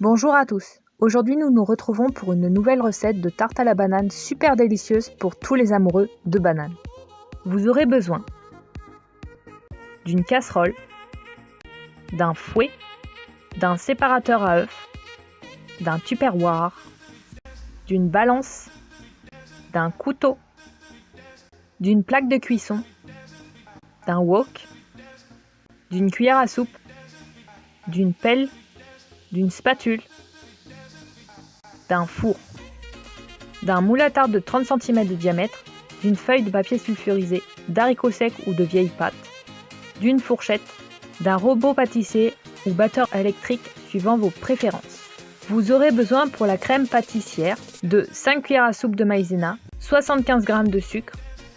Bonjour à tous, aujourd'hui nous nous retrouvons pour une nouvelle recette de tarte à la banane super délicieuse pour tous les amoureux de bananes. Vous aurez besoin d'une casserole, d'un fouet, d'un séparateur à œufs, d'un tupperware, d'une balance, d'un couteau, d'une plaque de cuisson, d'un wok, d'une cuillère à soupe, d'une pelle, d'une spatule, d'un four, d'un moule à tarte de 30 cm de diamètre, d'une feuille de papier sulfurisé, d'haricots secs ou de vieilles pâtes, d'une fourchette, d'un robot pâtissier ou batteur électrique suivant vos préférences. Vous aurez besoin pour la crème pâtissière de 5 cuillères à soupe de maïzena, 75 g de sucre,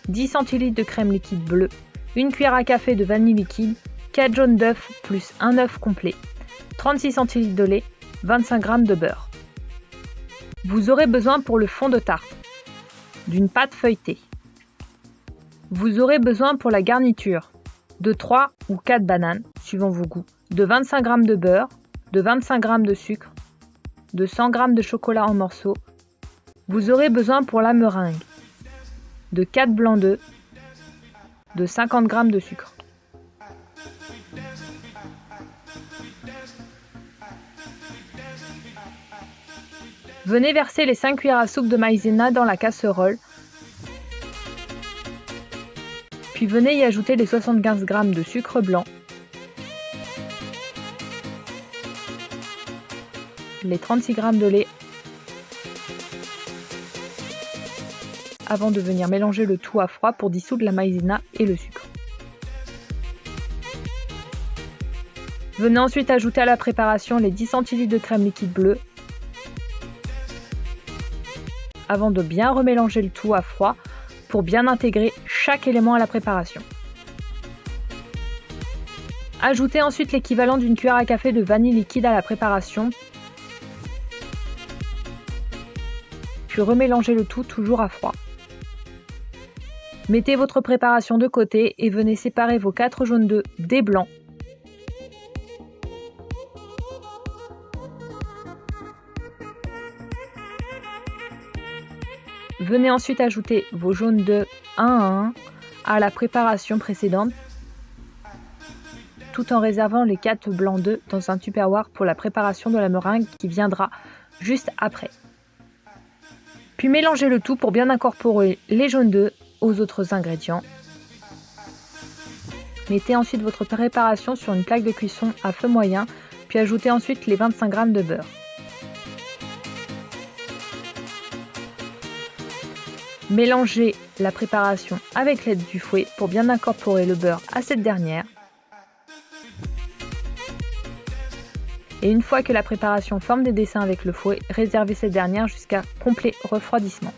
10 cl de crème liquide bleue, 1 cuillère à café de vanille liquide, 4 jaunes d'œufs plus 1 œuf complet, 36 cl de lait, 25 g de beurre. Vous aurez besoin pour le fond de tarte d'une pâte feuilletée. Vous aurez besoin pour la garniture de 3 ou 4 bananes, suivant vos goûts, de 25 g de beurre, de 25 g de sucre, de 100 g de chocolat en morceaux. Vous aurez besoin pour la meringue de 4 blancs d'œufs, de 50 g de sucre. Venez verser les 5 cuillères à soupe de maïzena dans la casserole, puis venez y ajouter les 75 g de sucre blanc, les 36 g de lait, avant de venir mélanger le tout à froid pour dissoudre la maïzena et le sucre. Venez ensuite ajouter à la préparation les 10 cl de crème liquide bleue, avant de bien remélanger le tout à froid pour bien intégrer chaque élément à la préparation. Ajoutez ensuite l'équivalent d'une cuillère à café de vanille liquide à la préparation, puis remélangez le tout toujours à froid. Mettez votre préparation de côté et venez séparer vos 4 jaunes d'œufs des blancs. Venez ensuite ajouter vos jaunes d'œufs un à un à la préparation précédente, tout en réservant les 4 blancs d'œufs dans un tupperware pour la préparation de la meringue qui viendra juste après. Puis mélangez le tout pour bien incorporer les jaunes d'œufs aux autres ingrédients. Mettez ensuite votre préparation sur une plaque de cuisson à feu moyen, puis ajoutez ensuite les 25 g de beurre. Mélangez la préparation avec l'aide du fouet pour bien incorporer le beurre à cette dernière. Et une fois que la préparation forme des dessins avec le fouet, réservez cette dernière jusqu'à complet refroidissement.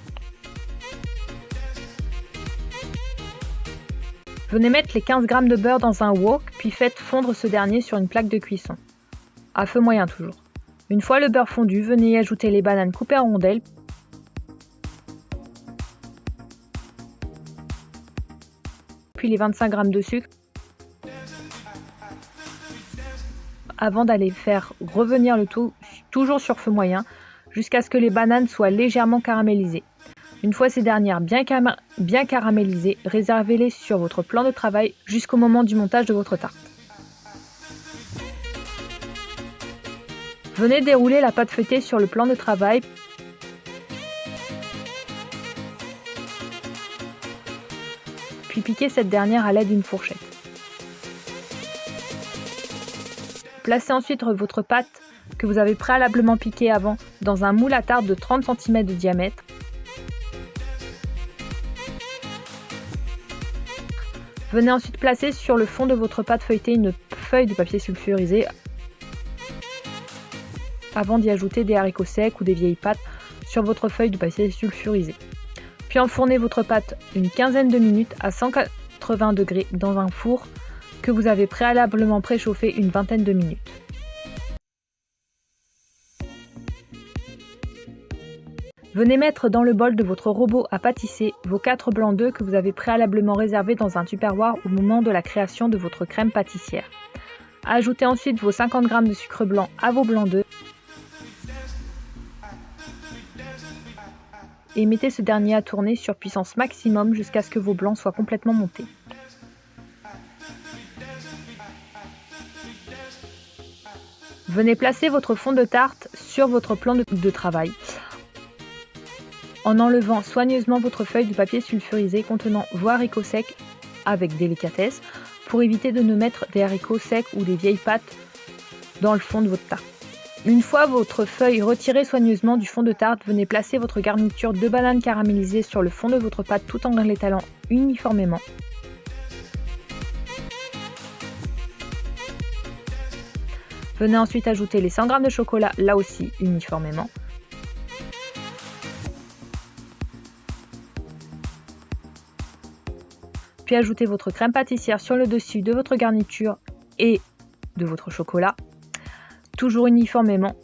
Venez mettre les 15 g de beurre dans un wok, puis faites fondre ce dernier sur une plaque de cuisson, à feu moyen toujours. Une fois le beurre fondu, venez y ajouter les bananes coupées en rondelles, puis les 25 g de sucre, avant d'aller faire revenir le tout, toujours sur feu moyen, jusqu'à ce que les bananes soient légèrement caramélisées. Une fois ces dernières bien caramélisées, réservez-les sur votre plan de travail jusqu'au moment du montage de votre tarte. Venez dérouler la pâte feuilletée sur le plan de travail, puis piquez cette dernière à l'aide d'une fourchette. Placez ensuite votre pâte que vous avez préalablement piquée avant dans un moule à tarte de 30 cm de diamètre. Venez ensuite placer sur le fond de votre pâte feuilletée une feuille de papier sulfurisé avant d'y ajouter des haricots secs ou des vieilles pâtes sur votre feuille de papier sulfurisé. Puis enfournez votre pâte une quinzaine de minutes à 180 degrés dans un four que vous avez préalablement préchauffé une vingtaine de minutes. Venez mettre dans le bol de votre robot à pâtisser vos 4 blancs d'œufs que vous avez préalablement réservés dans un tupperware au moment de la création de votre crème pâtissière. Ajoutez ensuite vos 50 g de sucre blanc à vos blancs d'œufs Et mettez ce dernier à tourner sur puissance maximum jusqu'à ce que vos blancs soient complètement montés. Venez placer votre fond de tarte sur votre plan de travail en enlevant soigneusement votre feuille de papier sulfurisé contenant vos haricots secs avec délicatesse pour éviter de ne mettre des haricots secs ou des vieilles pâtes dans le fond de votre tarte. Une fois votre feuille retirée soigneusement du fond de tarte, venez placer votre garniture de bananes caramélisées sur le fond de votre pâte tout en l'étalant uniformément. Venez ensuite ajouter les 100 g de chocolat, là aussi uniformément. Puis ajoutez votre crème pâtissière sur le dessus de votre garniture et de votre chocolat, toujours uniformément.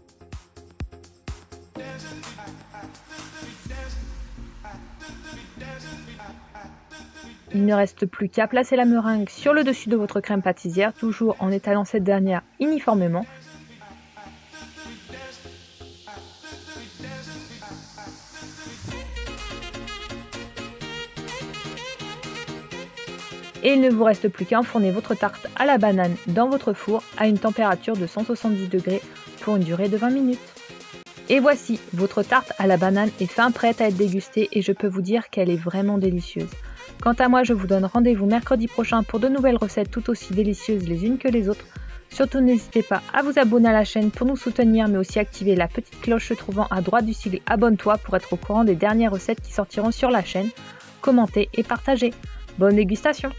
Il ne reste plus qu'à placer la meringue sur le dessus de votre crème pâtissière, toujours en étalant cette dernière uniformément. Et il ne vous reste plus qu'à enfourner votre tarte à la banane dans votre four à une température de 170 degrés pour une durée de 20 minutes. Et voici, votre tarte à la banane est fin prête à être dégustée et je peux vous dire qu'elle est vraiment délicieuse. Quant à moi, je vous donne rendez-vous mercredi prochain pour de nouvelles recettes tout aussi délicieuses les unes que les autres. Surtout n'hésitez pas à vous abonner à la chaîne pour nous soutenir, mais aussi activer la petite cloche se trouvant à droite du sigle Abonne-toi pour être au courant des dernières recettes qui sortiront sur la chaîne. Commentez et partagez. Bonne dégustation!